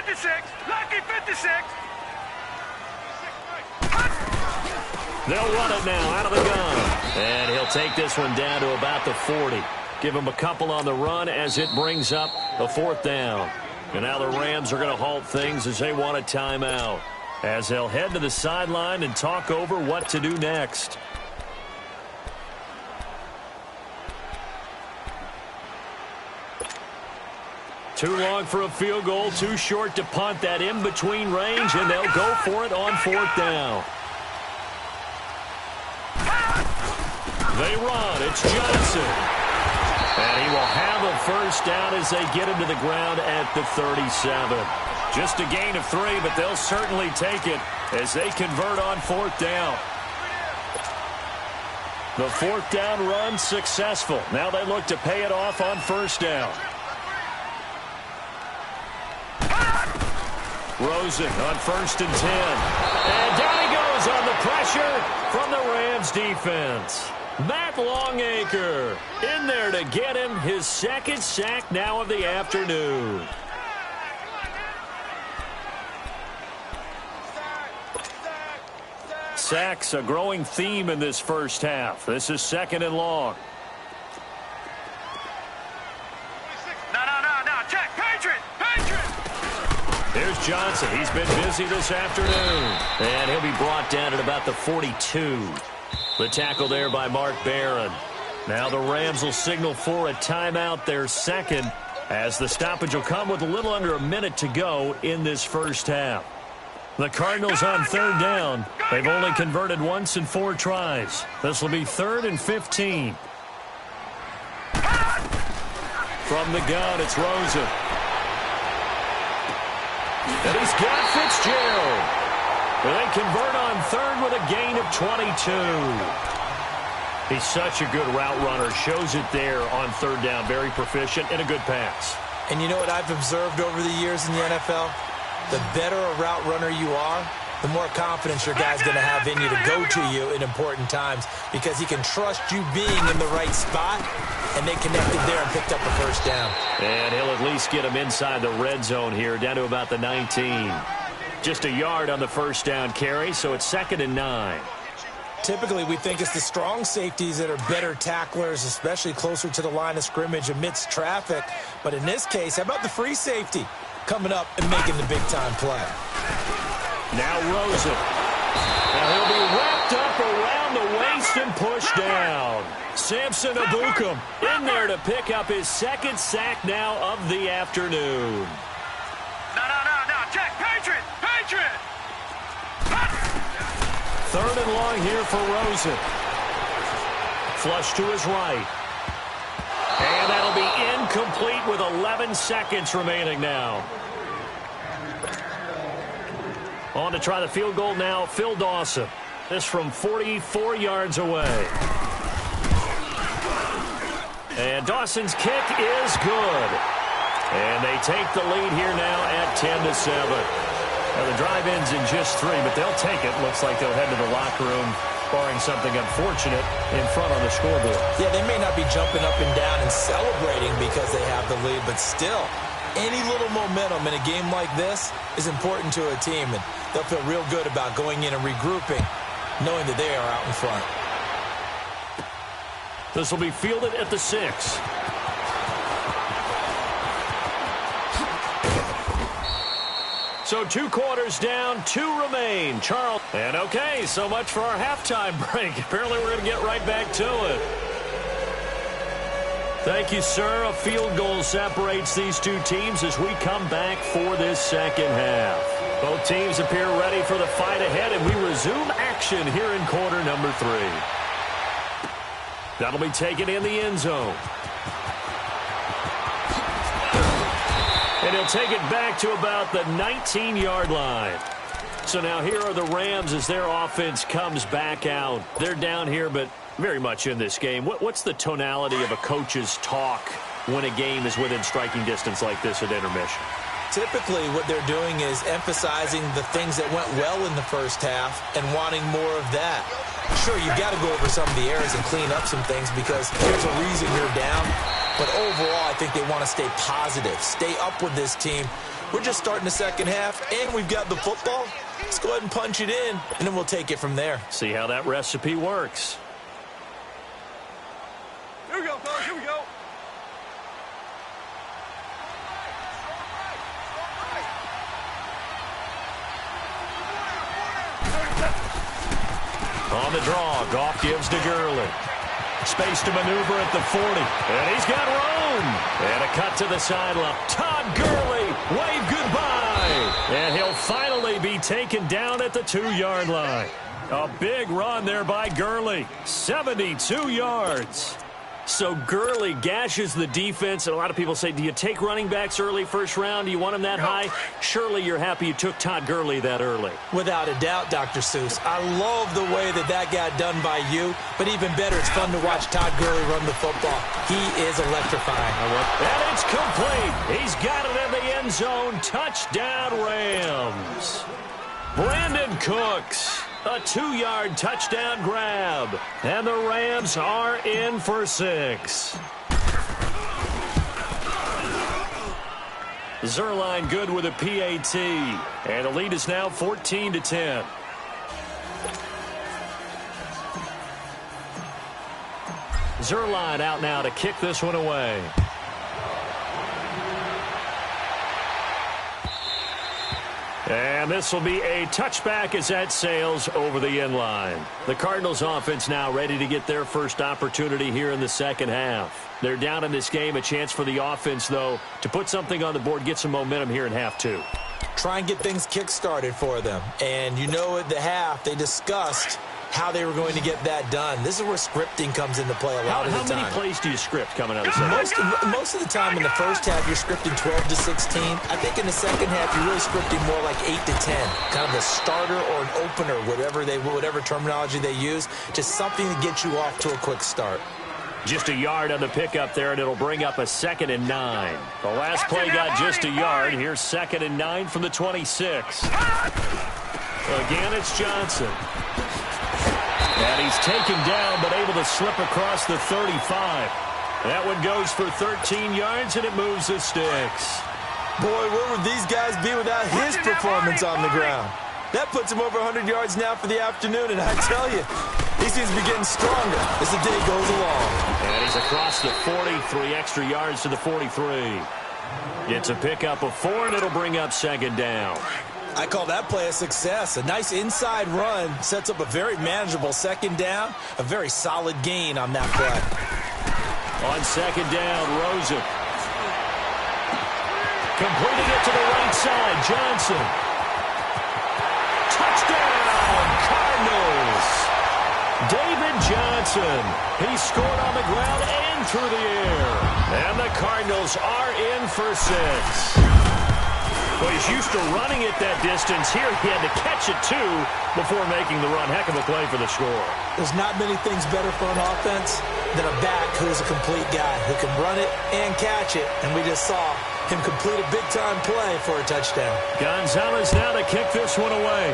56. Lucky 56. They'll run it now out of the gun. And he'll take this one down to about the 40. Give him a couple on the run as it brings up a 4th down. And now the Rams are going to halt things as they want a timeout, as they'll head to the sideline and talk over what to do next. Too long for a field goal, too short to punt that in-between range, and they'll go for it on 4th down. They run. It's Johnson. And he will have a 1st down as they get him to the ground at the 37. Just a gain of 3, but they'll certainly take it as they convert on 4th down. The 4th down run successful. Now they look to pay it off on 1st down. Rosen on 1st and 10. And down he goes on the pressure from the Rams defense. Matt Longacre in there to get him his 2nd sack now of the afternoon. Sacks a growing theme in this first half. This is 2nd and long. No. Check. Patriot. Here's Johnson. He's been busy this afternoon. And he'll be brought down at about the 42. The tackle there by Mark Barron. Now the Rams will signal for a timeout, their 2nd, as the stoppage will come with a little under a minute to go in this first half. The Cardinals on 3rd down. They've only converted once in 4 tries. This will be 3rd and 15. From the gun, it's Rosen. And he's got Fitzgerald. They convert on 3rd with a gain of 22. He's such a good route runner. Shows it there on 3rd down. Very proficient and a good pass. And you know what I've observed over the years in the NFL? The better a route runner you are, the more confidence your guy's going to have in you to go to you in important times, because he can trust you being in the right spot, and they connected there and picked up a 1st down. And he'll at least get him inside the red zone here, down to about the 19. Just a yard on the 1st down carry, so it's 2nd and 9. Typically, we think it's the strong safeties that are better tacklers, especially closer to the line of scrimmage amidst traffic. But in this case, how about the free safety coming up and making the big-time play? Now Rosen. Now he'll be wrapped up around the waist and pushed down. Samson Ebukam in there to pick up his 2nd sack now of the afternoon. No. Check. Patriot. 3rd and long here for Rosen. Flush to his right. And that'll be incomplete with 11 seconds remaining now. On to try the field goal now, Phil Dawson. This from 44 yards away. And Dawson's kick is good. And they take the lead here now at 10-7. Now the drive ends in just 3, but they'll take it. Looks like they'll head to the locker room, barring something unfortunate, in front on the scoreboard. Yeah, they may not be jumping up and down and celebrating because they have the lead, but still, any little momentum in a game like this is important to a team, and they'll feel real good about going in and regrouping, knowing that they are out in front. This will be fielded at the 6. So 2 quarters down, 2 remain. Charles. And okay, so much for our halftime break. Apparently we're going to get right back to it. Thank you, sir. A field goal separates these 2 teams as we come back for this 2nd half. Both teams appear ready for the fight ahead, and we resume action here in quarter number 3. That'll be taken in the end zone. And he'll take it back to about the 19-yard line. So now here are the Rams as their offense comes back out. They're down here, but very much in this game. What's the tonality of a coach's talk when a game is within striking distance like this at intermission? typically what they're doing is emphasizing the things that went well in the first half and wanting more of that. Sure, you've got to go over some of the errors and clean up some things because there's a reason you're down. But overall, I think they want to stay positive, stay up with this team. We're just starting the second half, and we've got the football. Let's go ahead and punch it in, and then we'll take it from there. See how that recipe works. Here we go, fellas. Here we go. On the draw, Goff gives to Gurley. Space to maneuver at the 40. And he's got room. And a cut to the sideline. Todd Gurley, wave goodbye. And he'll finally be taken down at the 2-yard line. A big run there by Gurley. 72 yards. So Gurley gashes the defense, and a lot of people say, do you take running backs early first round? Do you want them that high? Surely you're happy you took Todd Gurley that early. Without a doubt, Dr. Seuss. I love the way that got done by you, but even better, it's fun to watch Todd Gurley run the football. He is electrifying. And it's complete. He's got it in the end zone. Touchdown, Rams. Brandon Cooks. A 2-yard touchdown grab. And the Rams are in for 6. Zerline good with a PAT. And the lead is now 14-10. Zerline out now to kick this one away. And this will be a touchback as that sails over the end line. The Cardinals offense now ready to get their first opportunity here in the second half. They're down in this game. A chance for the offense, though, to put something on the board, get some momentum here in half 2. Try and get things kick-started for them. And you know at the half, they discussed how they were going to get that done. This is where scripting comes into play a lot of the time. How many plays do you script coming out of the second? Most of the time in the first half, you're scripting 12 to 16. I think in the second half, you're really scripting more like 8 to 10. Kind of a starter or an opener, whatever terminology they use. Just something to get you off to a quick start. Just a yard on the pickup there, and it'll bring up a 2nd and 9. The last play got just a yard. Here's 2nd and 9 from the 26. Again, it's Johnson. And he's taken down, but able to slip across the 35. That one goes for 13 yards, and it moves the sticks. Boy, where would these guys be without his performance on the ground? That puts him over 100 yards now for the afternoon, and I tell you, he seems to be getting stronger as the day goes along. And he's across the 40, 3 extra yards to the 43. It's a pickup of 4, and it'll bring up 2nd down. I call that play a success. A nice inside run sets up a very manageable 2nd down. A very solid gain on that play. On 2nd down, Rosen. Completing it to the right side, Johnson. Touchdown, Cardinals. David Johnson. He scored on the ground and through the air. And the Cardinals are in for 6. Well, he's used to running it that distance. Here he had to catch it, too, before making the run. Heck of a play for the score. There's not many things better for an offense than a back who's a complete guy who can run it and catch it. And we just saw him complete a big-time play for a touchdown. Gonzalez now to kick this one away.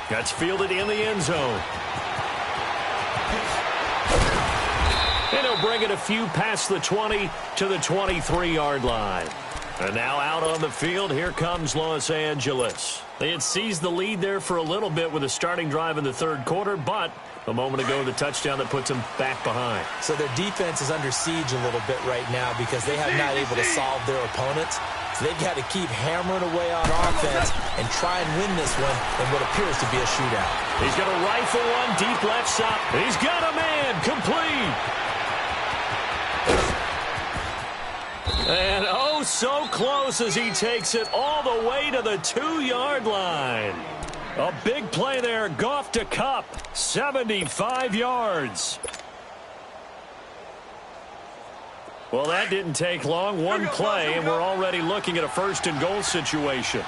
That's fielded in the end zone. And he'll bring it a few past the 20 to the 23-yard line. And now out on the field, here comes Los Angeles. They had seized the lead there for a little bit with a starting drive in the 3rd quarter, but a moment ago, the touchdown that puts them back behind. So their defense is under siege a little bit right now because they have not able to solve their opponents. So they've got to keep hammering away on offense and try and win this one in what appears to be a shootout. He's going to rifle one deep left side. He's got a man complete. And oh, so close as he takes it all the way to the 2-yard line. A big play there. Goff to Kupp. 75 yards. Well, that didn't take long. One play, and we're already looking at a 1st and goal situation.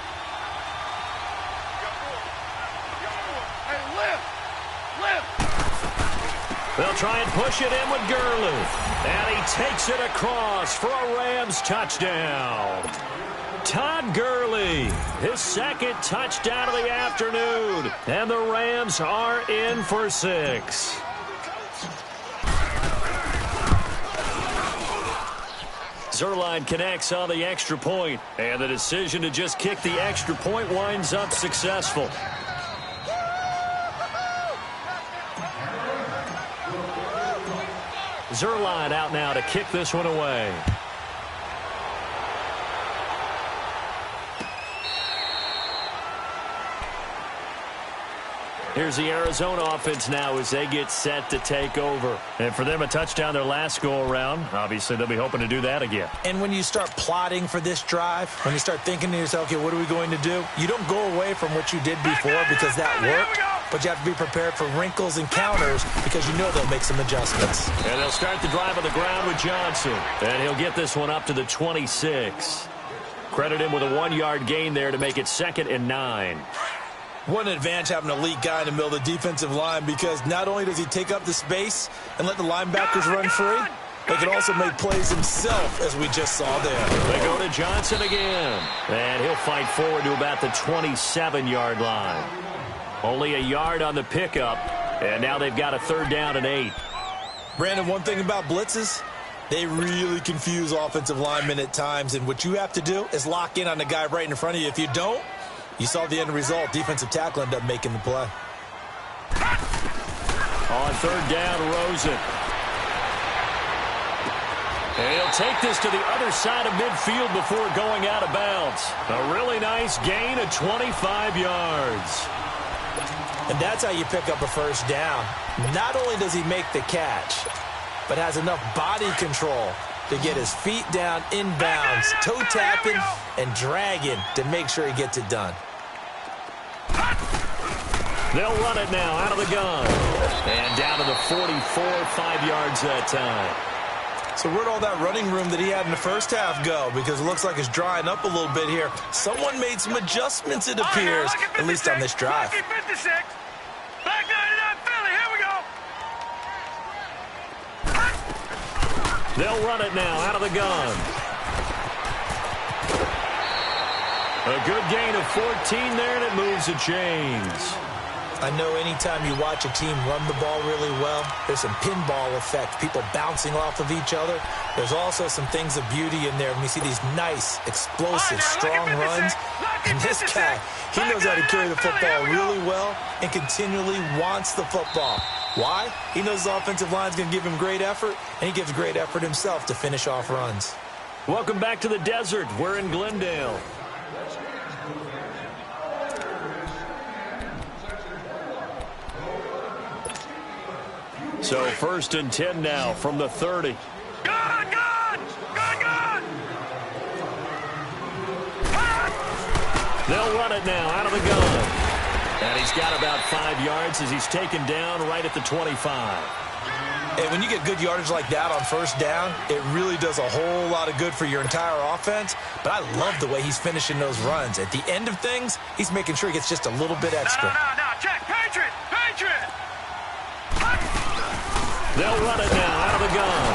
They'll try and push it in with Gurley. And he takes it across for a Rams touchdown. Todd Gurley, his second touchdown of the afternoon. And the Rams are in for 6. Zerline connects on the extra point, and the decision to just kick the extra point winds up successful. Zerline out now to kick this one away. Here's the Arizona offense now as they get set to take over. And for them, a touchdown their last go-around. Obviously, they'll be hoping to do that again. And when you start plotting for this drive, when you start thinking to yourself, okay, what are we going to do? You don't go away from what you did before because that worked, but you have to be prepared for wrinkles and counters because you know they'll make some adjustments. And they'll start the drive on the ground with Johnson. And he'll get this one up to the 26. Credit him with a 1-yard gain there to make it 2nd and 9. What an advantage having an elite guy in the middle of the defensive line because not only does he take up the space and let the linebackers run free, he can also make plays himself, as we just saw there. They go to Johnson again. And he'll fight forward to about the 27-yard line. Only a yard on the pickup, and now they've got a 3rd down and 8. Brandon, one thing about blitzes, they really confuse offensive linemen at times, and what you have to do is lock in on the guy right in front of you. If you don't, you saw the end result. Defensive tackle ended up making the play. On 3rd down, Rosen. And he'll take this to the other side of midfield before going out of bounds. A really nice gain of 25 yards. And that's how you pick up a 1st down. Not only does he make the catch, but has enough body control to get his feet down inbounds, toe tapping and dragging to make sure he gets it done. They'll run it now out of the gun. And down to the 44, 5 yards that time. So where'd all that running room that he had in the first half go? Because it looks like it's drying up a little bit here. Someone made some adjustments, it appears, at least on this drive. Back 99 Philly, here we go. They'll run it now out of the gun. A good gain of 14 there, and it moves the chains. I know anytime you watch a team run the ball really well, there's some pinball effect, people bouncing off of each other. There's also some things of beauty in there when you see these nice, explosive, strong runs. And this guy, he knows how to carry the football really well and continually wants the football. Why? He knows his offensive line's going to give him great effort, and he gives great effort himself to finish off runs. Welcome back to the desert. We're in Glendale. So 1st and 10 now from the 30. Good! They'll run it now out of the gun. And he's got about 5 yards as he's taken down right at the 25. And when you get good yardage like that on 1st down, it really does a whole lot of good for your entire offense. But I love the way he's finishing those runs. At the end of things, he's making sure he gets just a little bit extra. No, check, Patriot! They'll run it now out of the gun.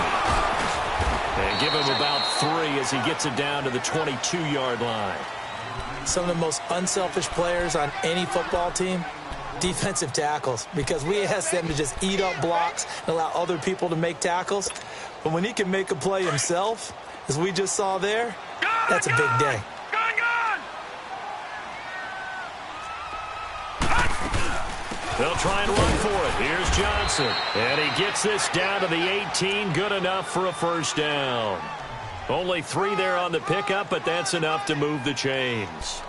And give him about 3 as he gets it down to the 22-yard line. Some of the most unselfish players on any football team, defensive tackles, because we ask them to just eat up blocks and allow other people to make tackles. But when he can make a play himself, as we just saw there, that's a big day. They'll try and run for it. Here's Johnson. And he gets this down to the 18. Good enough for a 1st down. Only 3 there on the pickup, but that's enough to move the chains.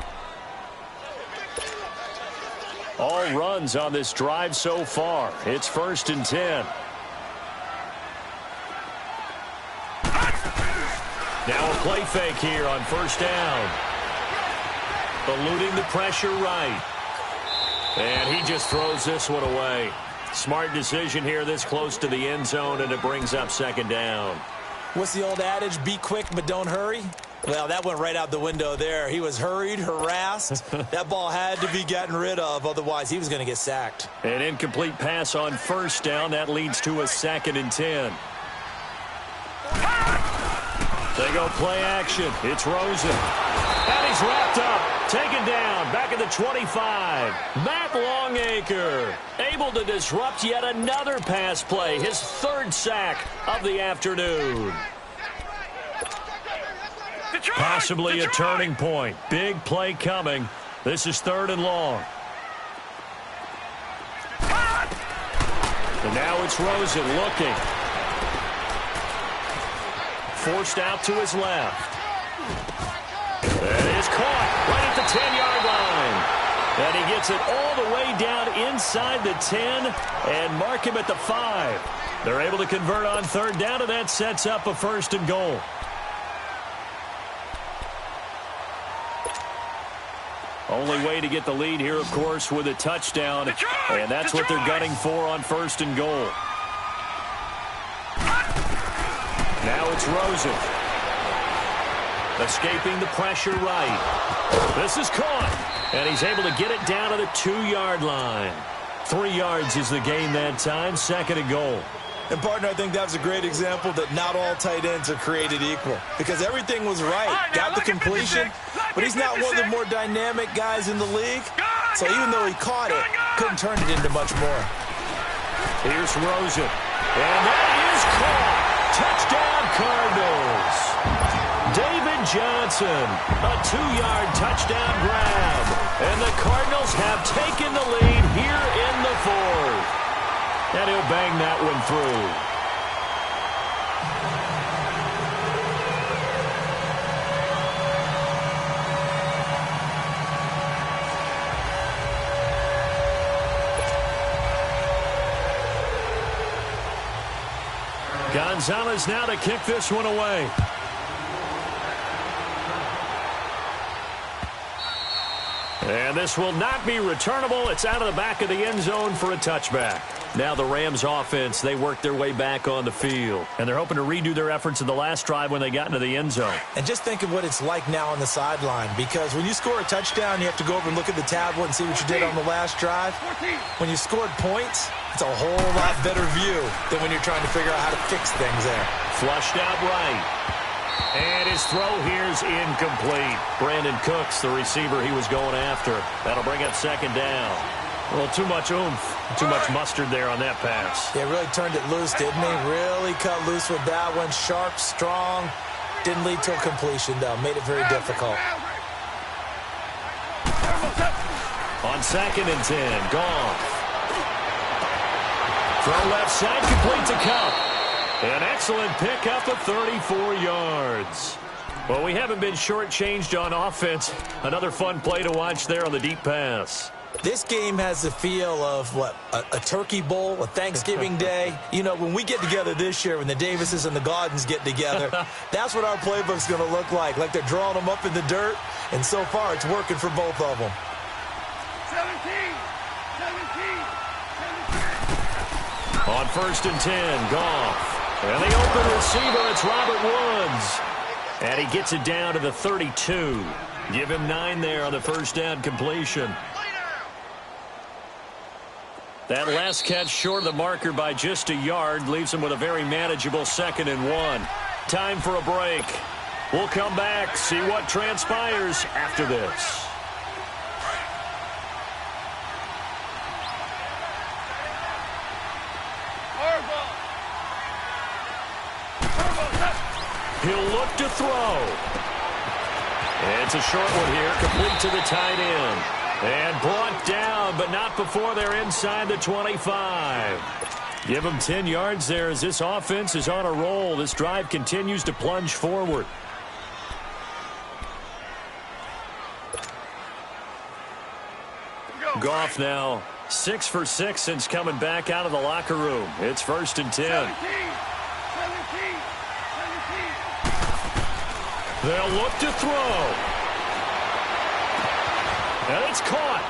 All runs on this drive so far. It's 1st and 10. Now a play fake here on 1st down. Eluding the pressure right. And he just throws this one away. Smart decision here this close to the end zone, and it brings up 2nd down. What's the old adage? Be quick, but don't hurry. Well, that went right out the window there. He was hurried, harassed. That ball had to be gotten rid of, otherwise he was going to get sacked. An incomplete pass on first down. That leads to a 2nd and 10. They go play action. It's Rosen. And he's wrapped up. Taken down. Back at the 25. Matt Longacre able to disrupt yet another pass play. His 3rd sack of the afternoon. Possibly a turning point. Big play coming. This is 3rd and long. And now it's Rosen looking. Forced out to his left. That is caught right at the 10-yard line. And he gets it all the way down inside the 10 and mark him at the 5. They're able to convert on 3rd down, and that sets up a 1st and goal. Only way to get the lead here, of course, with a touchdown. And that's what they're gunning for on 1st and goal. Now it's Rosen. Escaping the pressure right. This is caught. And he's able to get it down to the 2-yard line. 3 yards is the gain that time. 2nd and goal. And, partner, I think that was a great example that not all tight ends are created equal. Because everything was right. Got the completion, but he's not one of the more dynamic guys in the league. So even though he caught it, couldn't turn it into much more. Here's Rosen. And that is caught. Touchdown, Cardinals. David Johnson, a 2-yard touchdown grab. And the Cardinals have taken the lead here in the 4th. And he'll bang that one through. Gonzalez now to kick this one away. And this will not be returnable. It's out of the back of the end zone for a touchback. Now the Rams offense, they work their way back on the field. And they're hoping to redo their efforts in the last drive when they got into the end zone. And just think of what it's like now on the sideline. Because when you score a touchdown, you have to go over and look at the tablet and see what you did on the last drive. When you scored points, it's a whole lot better view than when you're trying to figure out how to fix things there. Flushed out right. And his throw here's incomplete. Brandon Cooks, the receiver he was going after. That'll bring up 2nd down. Well, too much oomph, too much mustard there on that pass. Yeah, really turned it loose, didn't he? Really cut loose with that one. Sharp, strong. Didn't lead to a completion, though. Made it very difficult. On 2nd and 10, Goff. Throw left side, complete to Cup. An excellent pickup of 34 yards. Well, we haven't been shortchanged on offense. Another fun play to watch there on the deep pass. This game has the feel of, what, a turkey bowl, a Thanksgiving day. You know, when we get together this year, when the Davises and the Gaudens get together, that's what our playbook's going to look like. Like they're drawing them up in the dirt, and so far it's working for both of them. 17. On 1st and 10, Goff. And the open receiver, it's Robert Woods. And he gets it down to the 32. Give him 9 there on the 1st down completion. That last catch short of the marker by just a yard leaves him with a very manageable 2nd and 1. Time for a break. We'll come back, see what transpires after this. He'll look to throw. It's a short one here, complete to the tight end. And brought down, but not before they're inside the 25. Give them 10 yards there as this offense is on a roll. This drive continues to plunge forward. Goff now 6 for 6 since coming back out of the locker room. It's 1st and 10. They'll look to throw. And it's caught.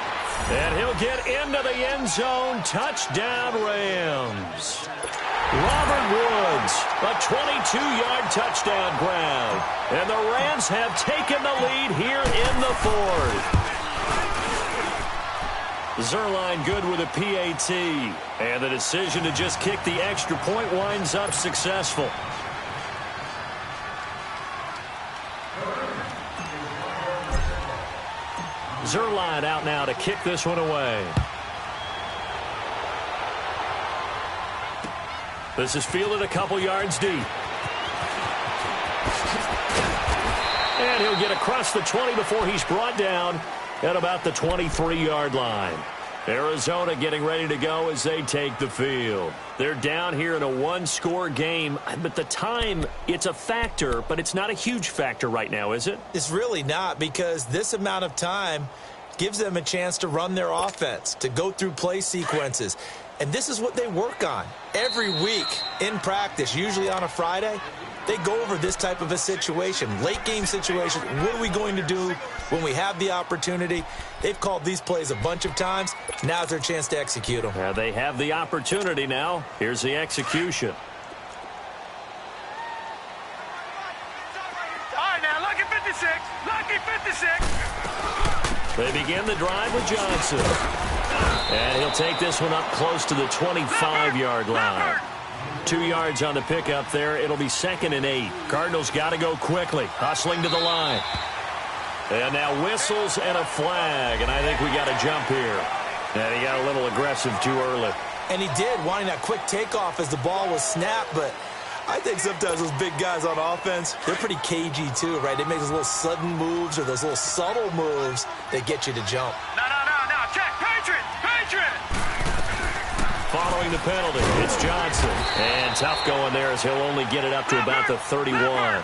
And he'll get into the end zone. Touchdown, Rams. Robert Woods, a 22-yard touchdown grab. And the Rams Rams have taken the lead here in the fourth. Zerline good with a PAT. And the decision to just kick the extra point winds up successful. Zerline out now to kick this one away. This is fielded a couple yards deep. And he'll get across the 20 before he's brought down at about the 23-yard line. Arizona getting ready to go as they take the field. They're down here in a one-score game, but the time, it's a factor, but it's not a huge factor right now, is it? It's really not, because this amount of time gives them a chance to run their offense, to go through play sequences. And this is what they work on every week in practice, usually on a Friday. They go over this type of a situation, late-game situation. What are we going to do when we have the opportunity? They've called these plays a bunch of times. Now's their chance to execute them. Yeah, they have the opportunity now. Here's the execution. All right, now, lucky 56. Lucky 56. They begin the drive with Johnson. And he'll take this one up close to the 25-yard line. 2 yards on the pickup there. It'll be 2nd and 8. Cardinals got to go quickly. Hustling to the line. And now whistles and a flag. And I think we got a jump here. And he got a little aggressive too early. And he did, wanting that quick takeoff as the ball was snapped. But I think sometimes those big guys on offense, they're pretty cagey too, right? They make those little sudden moves or those little subtle moves that get you to jump. No. Check. Patriot. Following the penalty, it's Johnson. And tough going there as he'll only get it up to about the 31.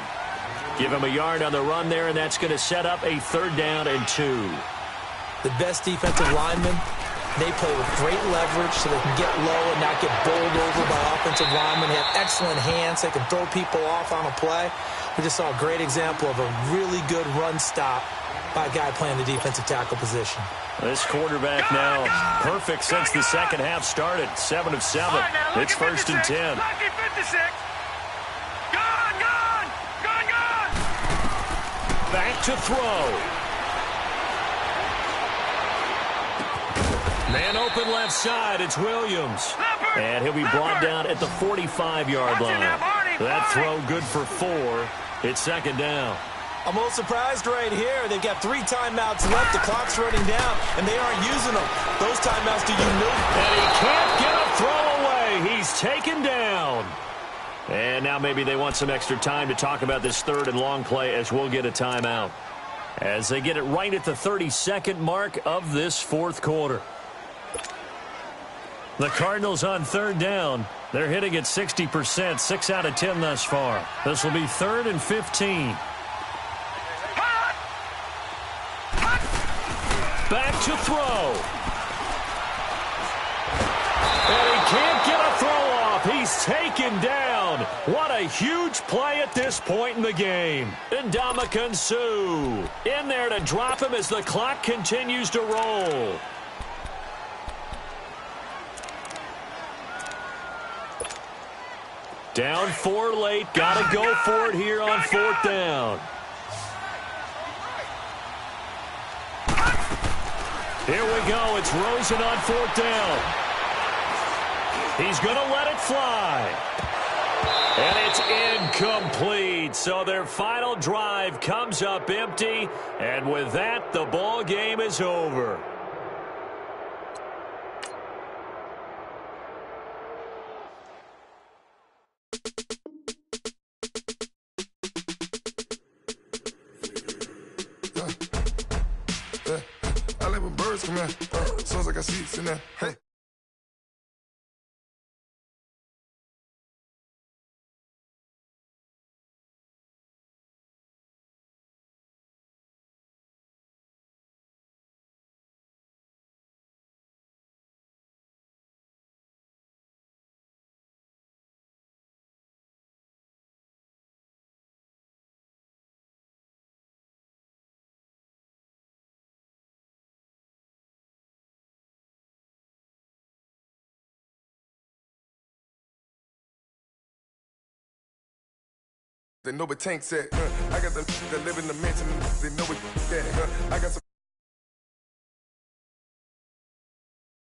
Give him a yard on the run there, and that's going to set up a 3rd down and 2. The best defensive linemen, they play with great leverage so they can get low and not get bowled over by offensive linemen. They have excellent hands. They can throw people off on a play. We just saw a great example of a really good run stop by a guy playing the defensive tackle position. This quarterback now perfect since the second half started. 7 of 7. Right, It's 1st and 10. Lucky 56. Gone. Back to throw. Man open left side. It's Williams. And he'll be brought down at the 45-yard line. That throw good for 4. It's 2nd down. I'm a little surprised right here. They've got 3 timeouts left. The clock's running down, and they aren't using them. Those timeouts do you know? And he can't get a throw away. He's taken down. And now maybe they want some extra time to talk about this 3rd and long play as we'll get a timeout. As they get it right at the 32nd mark of this 4th quarter. The Cardinals on 3rd down. They're hitting at 60%, 6 out of 10 thus far. This will be 3rd and 15. Back to throw. And he can't get a throw off. He's taken down. What a huge play at this point in the game. Ndamukong Suh in there to drop him as the clock continues to roll. Down 4 late. Got to go for it here on 4th down. Here we go. It's Rosen on 4th down. He's going to let it fly. And it's incomplete. So their final drive comes up empty. And with that, the ball game is over. I like when birds come in. Sounds like I see seats in there. Hey. they know what Tank said. I got the that live in the mansion, they know what that. I got some.